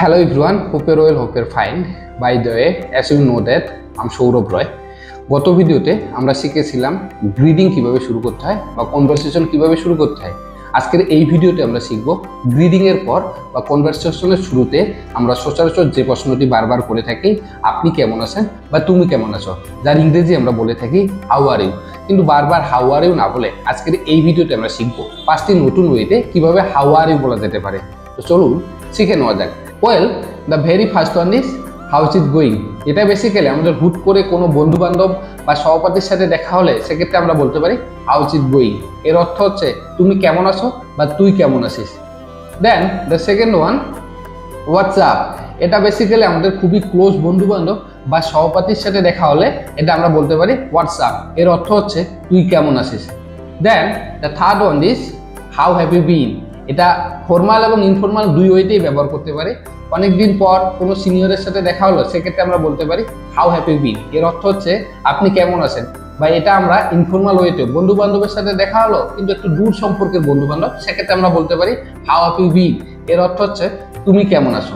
Hello everyone, hope you're well, hope you're fine. By the way, as you know that I'm Saurabh Roy. গত ভিডিওতে আমরা শিখেছিলাম গ্রিডিং কিভাবে শুরু করতে হয় বা কনভারসেশন কিভাবে শুরু করতে হয়। আজকের এই ভিডিওতে আমরা শিখব গ্রিডিং এর পর বা কনভারসেশনের শুরুতে আমরা সচরাচর যে প্রশ্নটি বারবার করে থাকি, আপনি কেমন আছেন বা তুমি কেমন আছো, যার ইংরেজি আমরা বলে থাকি হাউ আর ইউ। কিন্তু বারবার হাউ আর ইউ না বলে আজকের এই ভিডিওতে আমরা শিখব পাঁচটি নতুন ওয়েতে কিভাবে হাউ আর ইউ বলা যেতে পারে। তো চলুন শিখে নেওয়া যাক। Well, the very first one is how is it going. এটা বেসিক্যালি আমাদের হুট করে কোনো বন্ধু বান্ধব বা সহপাঠীর সাথে দেখা হলে সেক্ষেত্রে আমরা বলতে পারি হাউ ইজ ইট গোয়িং। এর অর্থ হচ্ছে তুমি কেমন আছো বা তুই কেমন আছিস। Then the second one WhatsApp. এটা বেসিক্যালি আমাদের খুবই ক্লোজ বন্ধু বান্ধব বা সহপাঠীর সাথে দেখা হলে এটা আমরা বলতে পারি হোয়াটসঅ্যাপ। এর অর্থ হচ্ছে তুই কেমন আছিস। Then the third one is how have you been. এটা ফর্মাল এবং ইনফর্মাল দুই ওয়েতেই ব্যবহার করতে পারি। অনেকদিন পর কোনো সিনিয়রের সাথে দেখা হলো সেক্ষেত্রে আমরা বলতে পারি হাউ হ্যাভ ইউ বিন। এর অর্থ হচ্ছে আপনি কেমন আছেন। বা এটা আমরা ইনফর্মাল ওয়েতে বন্ধু বান্ধবের সাথে দেখা হলো কিন্তু একটু দূর সম্পর্কের বন্ধু বান্ধব, সেক্ষেত্রে আমরা বলতে পারি হাউ হ্যাভ ইউ বিন। এর অর্থ হচ্ছে তুমি কেমন আছো।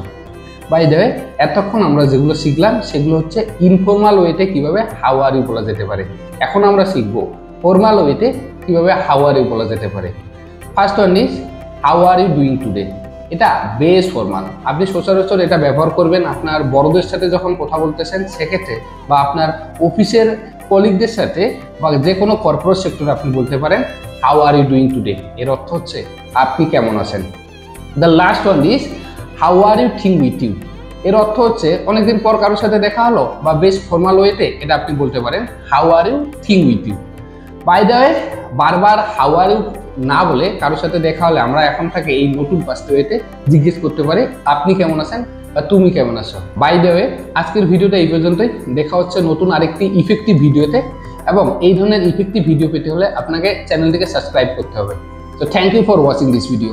বাই দ্য ওয়ে, এতক্ষণ আমরা যেগুলো শিখলাম সেগুলো হচ্ছে ইনফর্মাল ওয়েতে কিভাবে হাউ আর ইউ বলা যেতে পারে। এখন আমরা শিখবো ফর্মাল ওয়েতে কিভাবে হাউ আর ইউ বলা যেতে পারে। First one is how are you doing today. এটা বেশ ফর্মাল। আপনি সচরাচর এটা ব্যবহার করবেন আপনার বড়দের সাথে যখন কথা বলতেছেন সেক্ষেত্রে, বা আপনার অফিসের কলিগদের সাথে, বা যে কোনো কর্পোরেট সেক্টরে আপনি বলতে পারেন how are you doing today. এর অর্থ হচ্ছে আপনি কেমন আছেন। The last one is how are you think with you. এর অর্থ হচ্ছে অনেকদিন পর কারোর সাথে দেখা হলো বা বেশ ফর্মাল ওয়েতে এটা আপনি বলতে পারেন how are you think with you. By the way, বারবার হাউ আর ইউ না বলে কারোর সাথে দেখা হলে আমরা এখন থেকে এই নতুন পাঁচটি ওয়েতে জিজ্ঞেস করতে পারি আপনি কেমন আছেন বা তুমি কেমন আছো। বাই দ্য ওয়ে, আজকের ভিডিওটা এই পর্যন্তই। দেখা হচ্ছে নতুন আরেকটি ইফেক্টিভ ভিডিওতে, এবং এই ধরনের ইফেক্টিভ ভিডিও পেতে হলে আপনাকে চ্যানেলটিকে সাবস্ক্রাইব করতে হবে। So thank you for watching this video.